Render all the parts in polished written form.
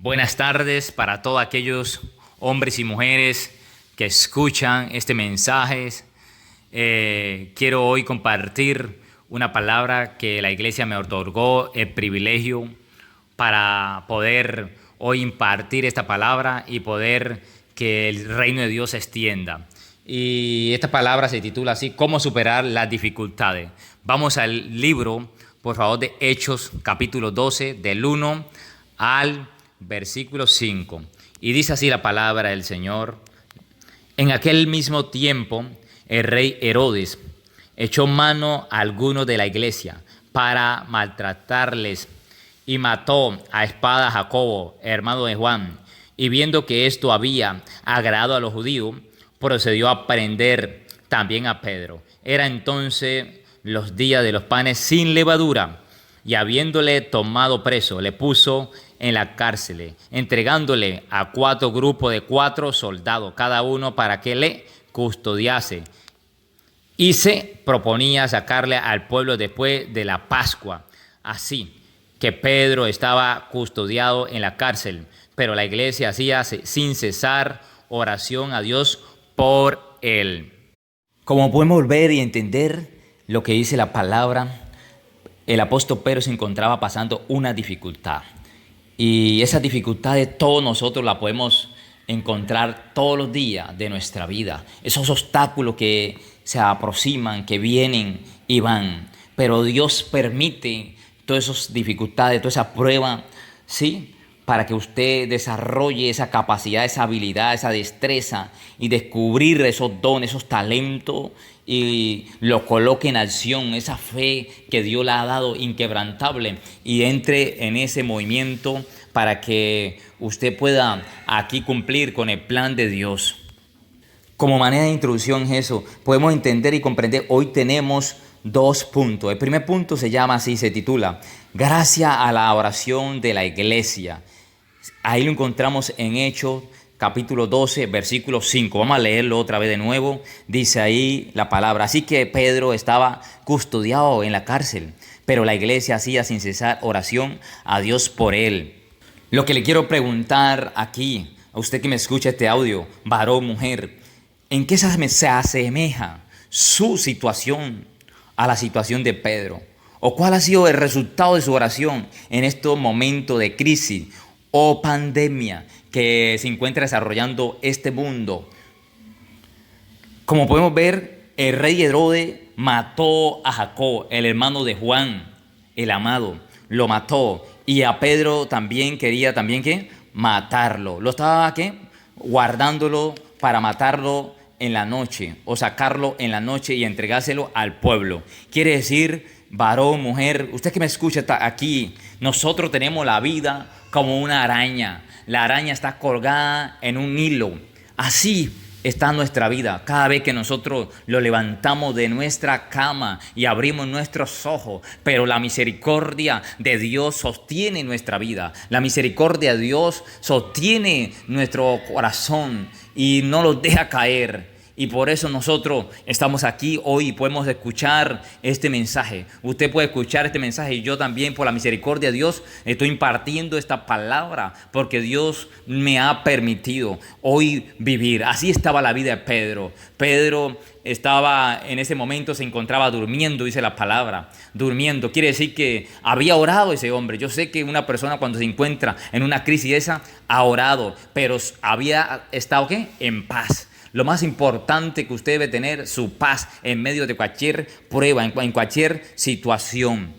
Buenas tardes para todos aquellos hombres y mujeres que escuchan este mensaje. Quiero hoy compartir una palabra que la iglesia me otorgó el privilegio para poder hoy impartir esta palabra y poder que el reino de Dios se extienda. Y esta palabra se titula así: ¿Cómo superar las dificultades? Vamos al libro, por favor, de Hechos, capítulo 12, del 1 al versículo 5. Y dice así la palabra del Señor: En aquel mismo tiempo, el rey Herodes echó mano a algunos de la iglesia para maltratarles y mató a espada a Jacobo, hermano de Juan. Y viendo que esto había agradado a los judíos, procedió a prender también a Pedro. Era entonces los días de los panes sin levadura, y habiéndole tomado preso, le puso en la cárcel, entregándole a 4 grupos de 4 soldados, cada uno para que le custodiase. Y se proponía sacarle al pueblo después de la Pascua. Así que Pedro estaba custodiado en la cárcel, pero la iglesia hacía sin cesar oración a Dios por él. Como podemos ver y entender lo que dice la palabra, el apóstol Pedro se encontraba pasando una dificultad. Y esas dificultades todos nosotros las podemos encontrar todos los días de nuestra vida. Esos obstáculos que se aproximan, que vienen y van. Pero Dios permite todas esas dificultades, toda esa prueba, ¿sí?, para que usted desarrolle esa capacidad, esa habilidad, esa destreza y descubrir esos dones, esos talentos y lo coloque en acción, esa fe que Dios le ha dado inquebrantable, y entre en ese movimiento para que usted pueda aquí cumplir con el plan de Dios. Como manera de introducción en eso, podemos entender y comprender, hoy tenemos 2 puntos. El primer punto se llama así, se titula Gracias a la oración de la iglesia. Ahí lo encontramos en Hechos, capítulo 12, versículo 5. Vamos a leerlo otra vez de nuevo. Dice ahí la palabra: Así que Pedro estaba custodiado en la cárcel, pero la iglesia hacía sin cesar oración a Dios por él. Lo que le quiero preguntar aquí, a usted que me escucha este audio, varón, mujer, ¿en qué se asemeja su situación a la situación de Pedro? ¿O cuál ha sido el resultado de su oración en estos momentos de crisis o pandemia que se encuentra desarrollando este mundo? Como podemos ver, el rey Herodes mató a Jacob, el hermano de Juan, el amado. Lo mató. Y a Pedro también quería ¿qué? Matarlo. Lo estaba guardándolo para matarlo en la noche, o sacarlo en la noche y entregárselo al pueblo. Quiere decir, varón, mujer, usted que me escucha está aquí, nosotros tenemos la vida como una araña. La araña está colgada en un hilo. Así está nuestra vida. Cada vez que nosotros lo levantamos de nuestra cama y abrimos nuestros ojos, pero la misericordia de Dios sostiene nuestra vida. La misericordia de Dios sostiene nuestro corazón y no lo deja caer. Y por eso nosotros estamos aquí hoy y podemos escuchar este mensaje. Usted puede escuchar este mensaje y yo también, por la misericordia de Dios, estoy impartiendo esta palabra porque Dios me ha permitido hoy vivir. Así estaba la vida de Pedro. Pedro estaba en ese momento, se encontraba durmiendo, dice la palabra. Durmiendo quiere decir que había orado ese hombre. Yo sé que una persona cuando se encuentra en una crisis esa ha orado, pero había estado en paz. Lo más importante que usted debe tener, su paz en medio de cualquier prueba, en cualquier situación.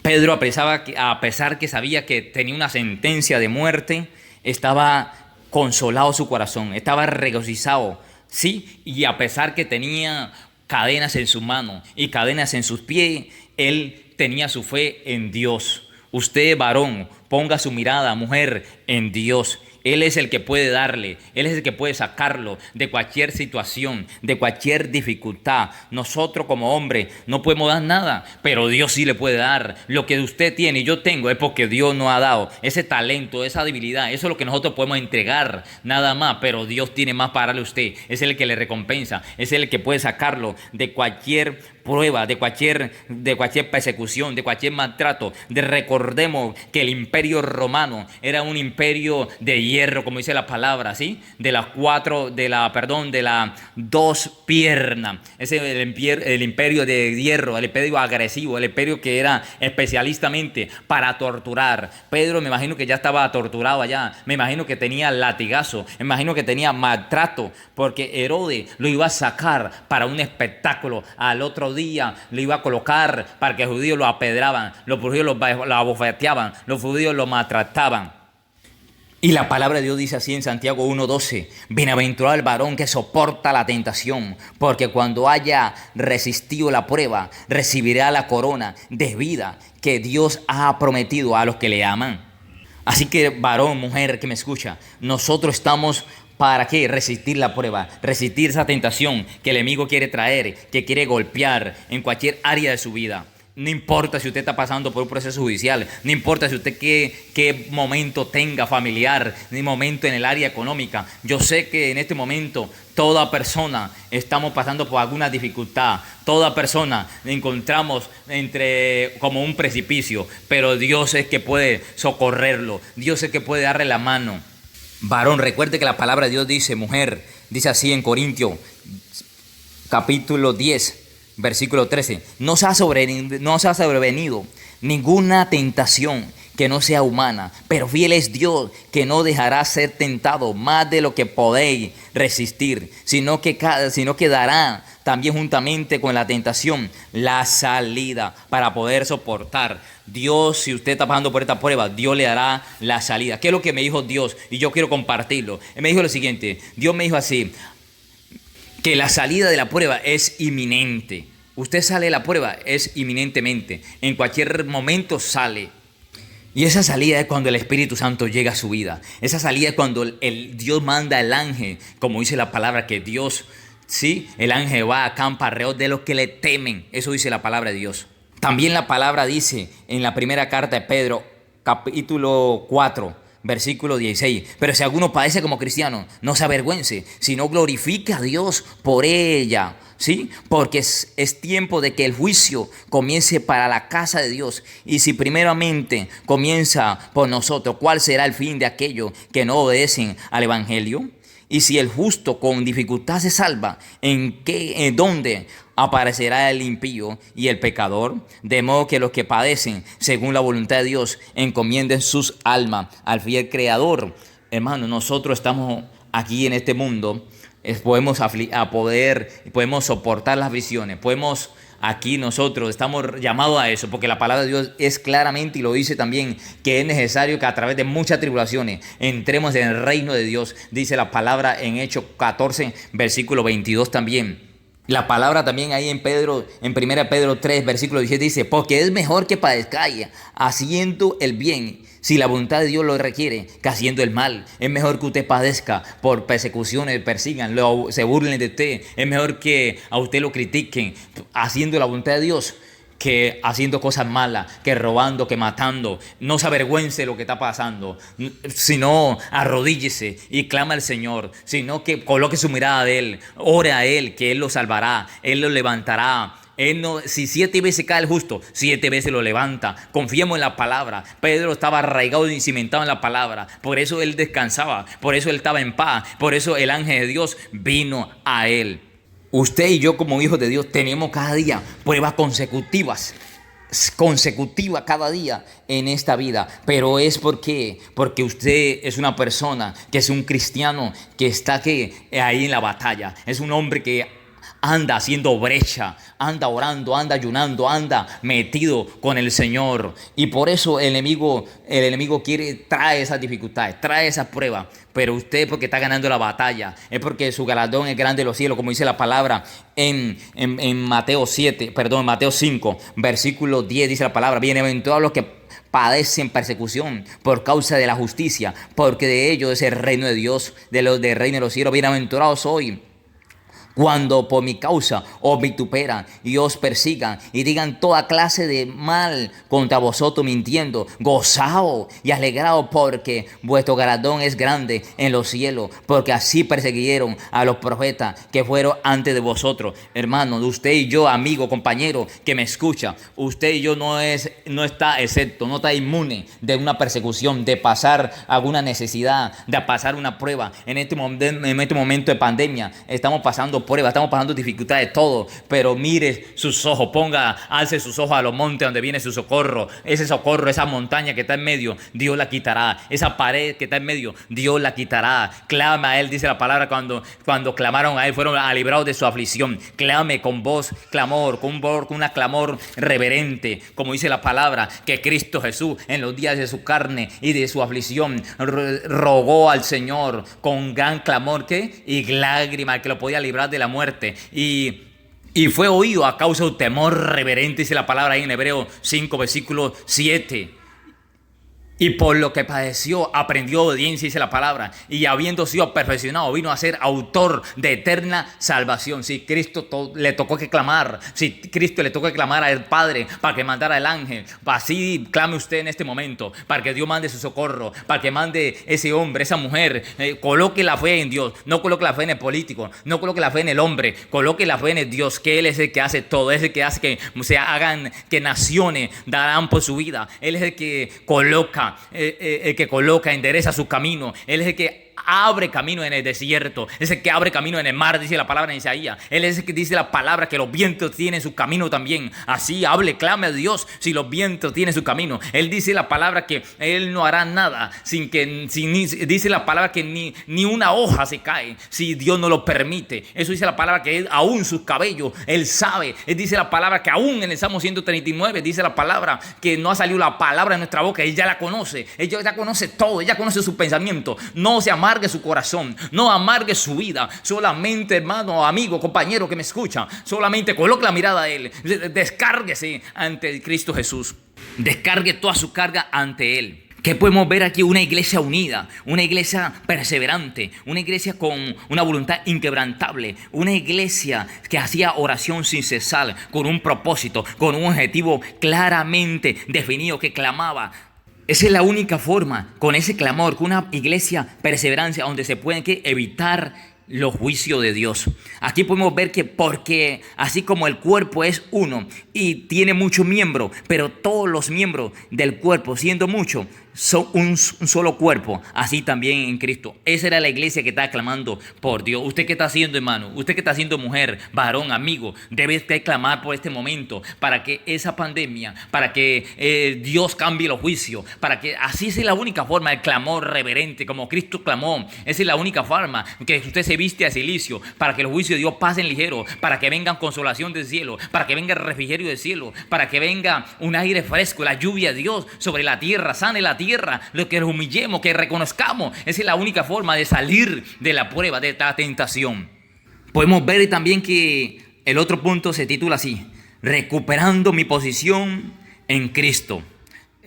Pedro, a pesar que sabía que tenía una sentencia de muerte, estaba consolado su corazón, estaba regocijado, ¿sí? Y a pesar que tenía cadenas en su mano y cadenas en sus pies, él tenía su fe en Dios. Usted, varón, ponga su mirada, mujer, en Dios. Él es el que puede darle, Él es el que puede sacarlo de cualquier situación, de cualquier dificultad. Nosotros como hombres no podemos dar nada, pero Dios sí le puede dar. Lo que usted tiene y yo tengo es porque Dios nos ha dado ese talento, esa debilidad. Eso es lo que nosotros podemos entregar, nada más, pero Dios tiene más para darle a usted. Es el que le recompensa, es el que puede sacarlo de cualquier prueba, de cualquier persecución, de cualquier maltrato. Recordemos que el imperio romano era un imperio de hierro, como dice la palabra, ¿sí? De las dos piernas. Ese es el imperio de hierro, el imperio agresivo, el imperio que era especialistamente para torturar. Pedro me imagino que ya estaba torturado allá, me imagino que tenía latigazo, me imagino que tenía maltrato, porque Herodes lo iba a sacar para un espectáculo. Al otro día lo iba a colocar para que los judíos lo apedraban, los judíos lo abofeteaban, los judíos lo maltrataban. Y la palabra de Dios dice así en Santiago 1:12: bienaventurado el varón que soporta la tentación, porque cuando haya resistido la prueba, recibirá la corona de vida que Dios ha prometido a los que le aman. Así que, varón, mujer que me escucha, nosotros estamos ¿para qué? Resistir la prueba, resistir esa tentación que el enemigo quiere traer, que quiere golpear en cualquier área de su vida. No importa si usted está pasando por un proceso judicial, no importa si usted qué momento tenga familiar, ni momento en el área económica. Yo sé que en este momento toda persona estamos pasando por alguna dificultad, toda persona encontramos como un precipicio, pero Dios es que puede socorrerlo, Dios es que puede darle la mano. Varón, recuerde que la palabra de Dios dice, mujer, dice así en Corintios, capítulo 10, versículo 13, no se ha sobrevenido ninguna tentación que no sea humana, pero fiel es Dios, que no dejará ser tentado más de lo que podéis resistir, sino que dará también juntamente con la tentación la salida para poder soportar. Dios, si usted está pasando por esta prueba, Dios le dará la salida. ¿Qué es lo que me dijo Dios? Y yo quiero compartirlo. Él me dijo lo siguiente, Dios me dijo así, que la salida de la prueba es inminente. Usted sale de la prueba, es inminentemente. En cualquier momento sale. Y esa salida es cuando el Espíritu Santo llega a su vida. Esa salida es cuando Dios manda el ángel, como dice la palabra, que Dios, sí, el ángel va a acampa alrededor de los que le temen. Eso dice la palabra de Dios. También la palabra dice en la primera carta de Pedro, capítulo 4, versículo 16. Pero si alguno padece como cristiano, no se avergüence, sino glorifique a Dios por ella. ¿Sí? Porque es tiempo de que el juicio comience para la casa de Dios. Y si primeramente comienza por nosotros, ¿cuál será el fin de aquellos que no obedecen al evangelio? Y si el justo con dificultad se salva, ¿en dónde aparecerá el impío y el pecador? De modo que los que padecen según la voluntad de Dios encomienden sus almas al fiel Creador. Hermano, nosotros estamos aquí en este mundo. Podemos soportar las visiones, aquí nosotros estamos llamados a eso, porque la palabra de Dios es claramente, y lo dice también, que es necesario que a través de muchas tribulaciones entremos en el reino de Dios. Dice la palabra en Hechos 14, versículo 22 también. La palabra también ahí en 1 Pedro 3, versículo 17 dice, porque es mejor que padezcáis haciendo el bien, si la voluntad de Dios lo requiere, que haciendo el mal. Es mejor que usted padezca por persecuciones, persigan, se burlen de usted. Es mejor que a usted lo critiquen haciendo la voluntad de Dios, que haciendo cosas malas, que robando, que matando. No se avergüence de lo que está pasando, sino arrodíllese y clama al Señor, sino que coloque su mirada de Él, ore a Él, que Él lo salvará, Él lo levantará. Si 7 veces cae el justo, 7 veces lo levanta. Confiemos en la palabra. Pedro estaba arraigado y cimentado en la palabra. Por eso él descansaba, por eso él estaba en paz, por eso el ángel de Dios vino a él. Usted y yo como hijos de Dios tenemos cada día pruebas consecutivas cada día en esta vida, pero es porque usted es una persona que es un cristiano que está ahí en la batalla, es un hombre que anda haciendo brecha, anda orando, anda ayunando, anda metido con el Señor. Y por eso el enemigo trae esas dificultades, trae esas pruebas. Pero usted, porque está ganando la batalla, es porque su galardón es grande en los cielos, como dice la palabra en Mateo 5, versículo 10, dice la palabra, bienaventurados los que padecen persecución por causa de la justicia, porque de ellos es el reino de Dios, de los del reino de los cielos. Bienaventurados soy Cuando por mi causa os vituperan y os persigan y digan toda clase de mal contra vosotros mintiendo, gozaos y alegraos porque vuestro galardón es grande en los cielos, porque así persiguieron a los profetas que fueron antes de vosotros. Hermanos, usted y yo, amigo, compañero que me escucha, usted y yo no está excepto, no está inmune de una persecución, de pasar alguna necesidad, de pasar una prueba. En este momento de pandemia estamos pasando pruebas, estamos pasando dificultades, todo, pero mire sus ojos, alce sus ojos a los montes donde viene su socorro. Ese socorro, esa montaña que está en medio, Dios la quitará. Esa pared que está en medio, Dios la quitará. Clama a Él, dice la palabra, cuando clamaron a Él, fueron librados de su aflicción. Clame con voz, clamor, con una clamor reverente, como dice la palabra, que Cristo Jesús en los días de su carne y de su aflicción rogó al Señor con gran clamor y lágrimas, que lo podía librar de la muerte, y fue oído a causa de un temor reverente, dice la palabra ahí en Hebreos 5 versículo 7. Y por lo que padeció, aprendió obediencia, dice la palabra. Y habiendo sido perfeccionado, vino a ser autor de eterna salvación. Si Cristo le tocó que clamar, si Cristo le tocó que clamar al Padre para que mandara el ángel, así clame usted en este momento, para que Dios mande su socorro, para que mande ese hombre, esa mujer. Coloque la fe en Dios, no coloque la fe en el político, no coloque la fe en el hombre, coloque la fe en el Dios, que Él es el que hace todo, es el que hace que se hagan, que naciones darán por su vida. Él es el que coloca, endereza su camino. Él es el que abre camino en el desierto, es el que abre camino en el mar, dice la palabra en Isaías. Él es el que dice la palabra que los vientos tienen su camino también. Así hable, clame a Dios si los vientos tienen su camino. Él dice la palabra que Él no hará nada dice la palabra que ni una hoja se cae si Dios no lo permite. Eso dice la palabra que aún sus cabellos Él sabe. Él dice la palabra que aún en el Salmo 139 dice la palabra que no ha salido la palabra de nuestra boca, Él ya la conoce. Él ya conoce todo, Él ya conoce su pensamiento. No se amargue su corazón, no amargue su vida. Solamente, hermano, amigo, compañero que me escucha, solamente coloque la mirada a Él. Descárguese ante Cristo Jesús. Descargue toda su carga ante Él. ¿Qué podemos ver aquí? Una iglesia unida, una iglesia perseverante, una iglesia con una voluntad inquebrantable, una iglesia que hacía oración sin cesar, con un propósito, con un objetivo claramente definido, que clamaba. Esa es la única forma, con ese clamor, con una iglesia perseverancia, donde se pueden evitar los juicios de Dios. Aquí podemos ver que porque así como el cuerpo es uno y tiene muchos miembros, pero todos los miembros del cuerpo, siendo muchos, son un solo cuerpo, así también en Cristo. Esa era la iglesia que está clamando por Dios. ¿Usted qué está haciendo, hermano? ¿Usted qué está haciendo, mujer, varón, amigo? Debe usted clamar por este momento, para que esa pandemia, para que Dios cambie los juicios, para que así es la única forma, el clamor reverente, como Cristo clamó. Esa es la única forma, que usted se viste a silicio, para que los juicios de Dios pasen ligero, para que venga consolación del cielo, para que venga el refrigerio del cielo, para que venga un aire fresco, la lluvia de Dios sobre la tierra, sane la tierra, lo que nos humillemos, que reconozcamos. Esa es la única forma de salir de la prueba, de la tentación. Podemos ver también que el otro punto se titula así: recuperando mi posición en Cristo.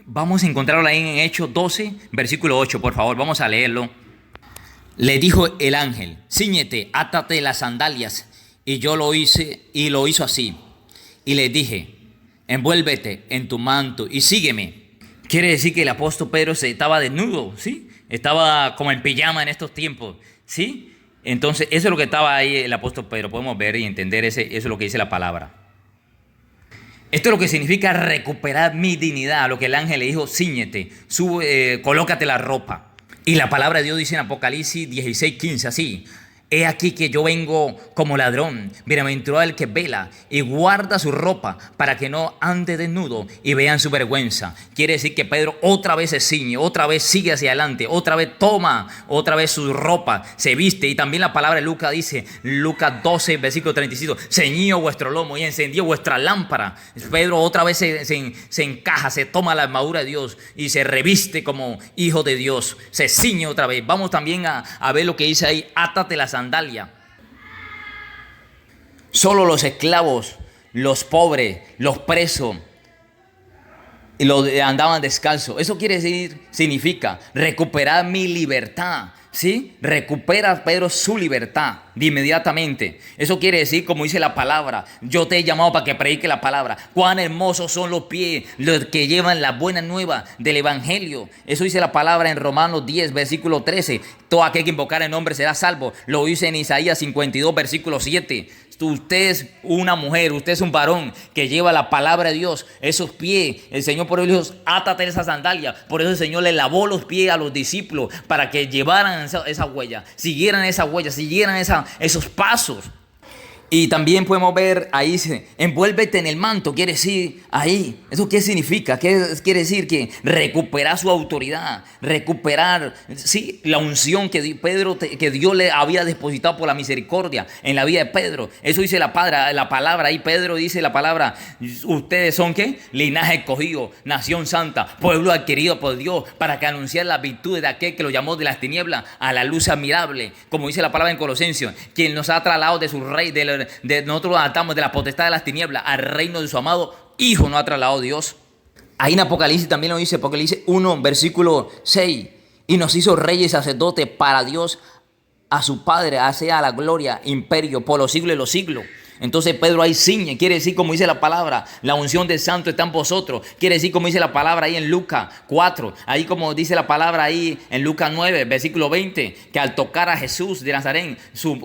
Vamos a encontrarlo ahí en Hechos 12, versículo 8, por favor, vamos a leerlo. Le dijo el ángel: cíñete, átate las sandalias. Y yo lo hice, y lo hizo así. Y le dije: envuélvete en tu manto y sígueme. Quiere decir que el apóstol Pedro estaba desnudo, ¿sí? Estaba como en pijama en estos tiempos, ¿sí? Entonces, eso es lo que estaba ahí el apóstol Pedro. Podemos ver y entender eso es lo que dice la palabra. Esto es lo que significa recuperar mi dignidad. Lo que el ángel le dijo: cíñete, colócate la ropa. Y la palabra de Dios dice en Apocalipsis 16:15 así: he aquí que yo vengo como ladrón, bienaventurado el que vela y guarda su ropa para que no ande desnudo y vean su vergüenza. Quiere decir que Pedro otra vez se ciñe, otra vez sigue hacia adelante, otra vez toma, otra vez su ropa, se viste. Y también la palabra de Lucas dice, Lucas 12, versículo 35, ceñíos vuestro lomo y encendió vuestra lámpara. Pedro otra vez se encaja, se toma la armadura de Dios y se reviste como hijo de Dios, se ciñe otra vez. Vamos también a ver lo que dice ahí: átate las sandalia. Solo los esclavos, los pobres, los presos andaban descalzos. Eso significa recuperar mi libertad. ¿sí? Recupera Pedro su libertad de inmediatamente. Eso quiere decir, como dice la palabra, yo te he llamado para que predique la palabra. Cuán hermosos son los pies los que llevan la buena nueva del evangelio. Eso dice la palabra en Romanos 10, versículo 13. Todo aquel que invocar el nombre será salvo. Lo dice en Isaías 52, versículo 7. Usted es una mujer, usted es un varón que lleva la palabra de Dios, esos pies. El Señor por eso dijo, átate esa sandalia. Por eso el Señor le lavó los pies a los discípulos para que llevaran esa huella, siguieran esa huella, siguieran esos pasos. Y también podemos ver ahí, dice, envuélvete en el manto, quiere decir ahí. ¿Eso qué significa? Quiere decir que recuperar su autoridad, recuperar, sí, la unción que Dios le había depositado por la misericordia en la vida de Pedro. Eso dice la palabra ahí. Pedro dice la palabra, ustedes son ¿qué? Linaje escogido, nación santa, pueblo adquirido por Dios, para que anunciar las virtudes de aquel que lo llamó de las tinieblas a la luz admirable. Como dice la palabra en Colosenses, quien nos ha trasladado de su rey, nosotros nos adaptamos de la potestad de las tinieblas al reino de su amado Hijo, nos ha trasladado Dios. Ahí en Apocalipsis también lo dice, porque le dice 1, versículo 6, y nos hizo reyes y sacerdotes para Dios, a su Padre, sea la gloria, imperio, por los siglos de los siglos. Entonces Pedro ahí ciñe, quiere decir como dice la palabra, la unción del santo está en vosotros. Quiere decir como dice la palabra ahí en Lucas 4, ahí como dice la palabra ahí en Lucas 9, versículo 20, que al tocar a Jesús de Nazaret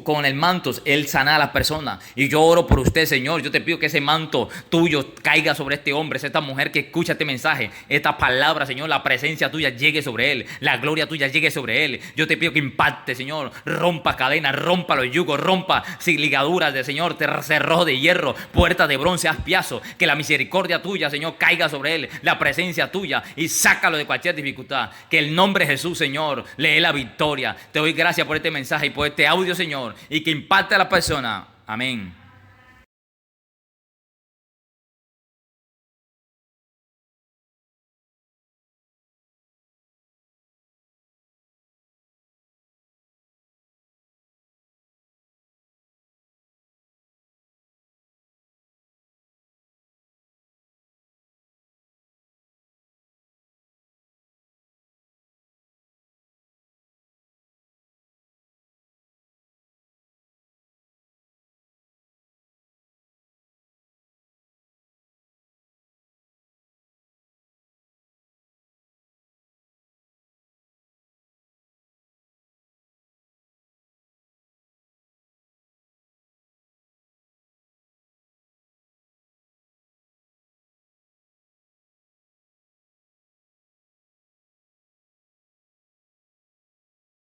con el manto, él sana a las personas. Y yo oro por usted, Señor, yo te pido que ese manto tuyo caiga sobre este hombre, esta mujer que escucha este mensaje, esta palabra, Señor, la presencia tuya llegue sobre él, la gloria tuya llegue sobre él. Yo te pido que impacte, Señor, rompa cadenas, rompa los yugos, rompa ligaduras de Señor, cerrojo de hierro, puertas de bronce, haz piazo, que la misericordia tuya, Señor, caiga sobre él, la presencia tuya, y sácalo de cualquier dificultad. Que el nombre de Jesús, Señor, le dé la victoria. Te doy gracias por este mensaje y por este audio, Señor, y que impacte a la persona. Amén.